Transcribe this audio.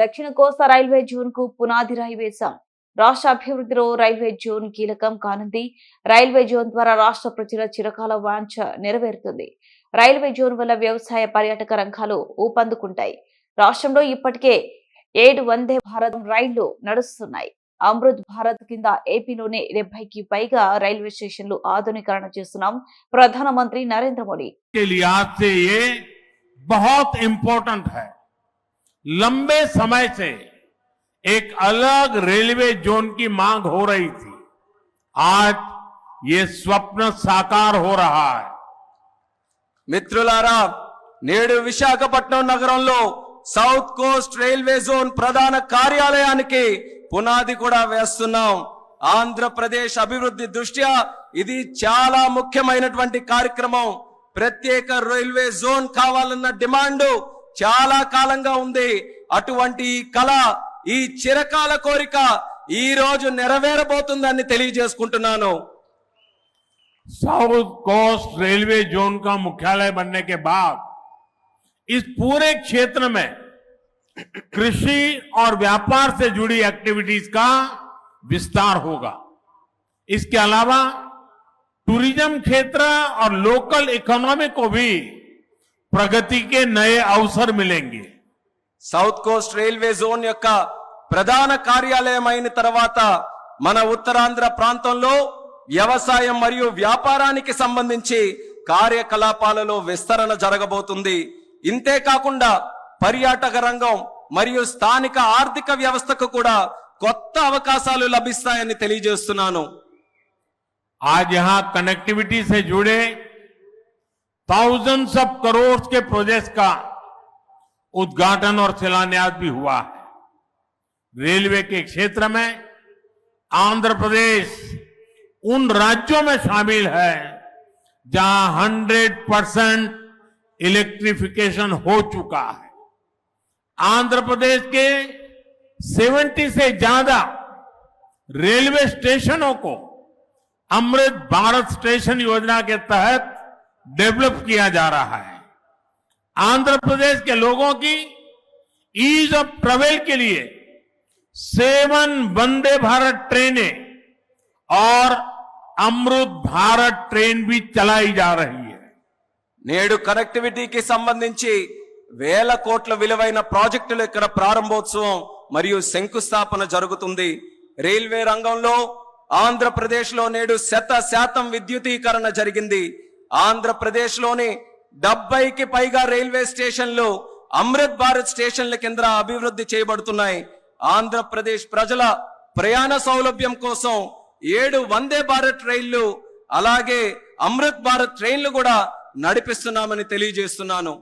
దక్షిణ కోస్తా railway zone కు పునాది రాయి వేశాం. రాష్ట్ర అభివృద్ధిలో రైల్వే జోన్ కీలకం కానుంది. రైల్వే జోన్ ద్వారా రాష్ట్ర ప్రజల చిరకాల వాంఛ నెరవేరుతుంది. రైల్వే జోన్ వల్ల వ్యవసాయ, పర్యాటక రంగాలు ఊపందుకుంటాయి. రాష్ట్రంలో ఇప్పటికే 7 వందే భారత్ రైళ్లు నడుస్తున్నాయి. అమృత్ భారత్ కింద ఏపీలోనే 70కి పైగా రైల్వే స్టేషన్లు ఆధునీకరణ చేస్తున్నాం ప్రధానమంత్రి నరేంద్ర మోడీ. बहुत इंपॉर्टेंट है। लंबे समय से एक अलग रेलवे जोन की मांग हो रही थी। आज ये स्वप्न साकार हो रहा है। మిత్రులారా, నేడు విశాఖపట్నం నగరంలో సౌత్ కోస్ట్ రైల్వే జోన్ ప్రధాన కార్యాలయానికి పునాది కూడా వేస్తున్నాం. ఆంధ్రప్రదేశ్ అభివృద్ధి దృష్ట్యా ఇది చాలా ముఖ్యమైనటువంటి కార్యక్రమం. ప్రత్యేక రైల్వే జోన్ కావాలన్న డిమాండ్ చాలా కాలంగా ఉంది. అటువంటి ఈ కళ, ఈ చిరకాల కోరిక ఈ రోజు నెరవేరబోతుందని తెలియజేసుకుంటున్నాను. साउथ कोस्ट रेलवे जोन का मुख्यालय बनने के बाद इस पूरे क्षेत्र में कृषि और व्यापार से जुड़ी एक्टिविटीज का विस्तार होगा। इसके अलावा टूरिज्म क्षेत्र और लोकल इकोनॉमी को भी प्रगति के नए अवसर मिलेंगे। సౌత్ కోస్ట్ రైల్వే జోన్ యొక్క ప్రధాన కార్యాలయం అయిన తర్వాత మన ఉత్తరాంధ్ర ప్రాంతంలో వ్యవసాయం మరియు వ్యాపారానికి సంబంధించి కార్యకలాపాలలో విస్తరణ జరగబోతుంది. ఇంతే కాకుండా పర్యాటక రంగం మరియు స్థానిక ఆర్థిక వ్యవస్థకు కూడా కొత్త అవకాశాలు లభిస్తాయని తెలియజేస్తున్నాను. आज यहां कनेक्टिविटी से जुड़े thousands ऑफ करोड़ के प्रोजेक्ट्स का उद्घाटन और शिलान्यास भी हुआ है। रेलवे के क्षेत्र में आंध्र प्रदेश उन राज्यों में शामिल है जहां 100% इलेक्ट्रिफिकेशन हो चुका है। आंध्र प्रदेश के 70 से ज्यादा रेलवे स्टेशनों को अमृत भारत स्टेशन योजना के तहत डेवलप किया जा रहा है। आंध्र प्रदेश के लोगों की ईज ऑफ ट्रेवल के लिए 7 वंदे भारत ट्रेनें और अमृत भारत ट्रेन भी चलाई जा रही है। నేడు కనెక్టివిటీకి సంబంధించి వేల కోట్ల విలువైన ప్రాజెక్టులు ఇక్కడ ప్రారంభోత్సవం మరియు శంకుస్థాపన జరుగుతుంది. రైల్వే రంగంలో ఆంధ్రప్రదేశ్ లో నేడు 100% విద్యుదీకరణ జరిగింది. ఆంధ్రప్రదేశ్ లోని 70కి పైగా రైల్వే స్టేషన్లు అమృత్ భారత్ స్టేషన్ల కింద అభివృద్ధి చేయబడుతున్నాయి. ఆంధ్రప్రదేశ్ ప్రజల ప్రయాణ సౌలభ్యం కోసం 7 వందే భారత్ రైళ్లు అలాగే అమృత్ భారత్ ట్రైన్లు కూడా నడిపిస్తున్నామని తెలియజేస్తున్నాను.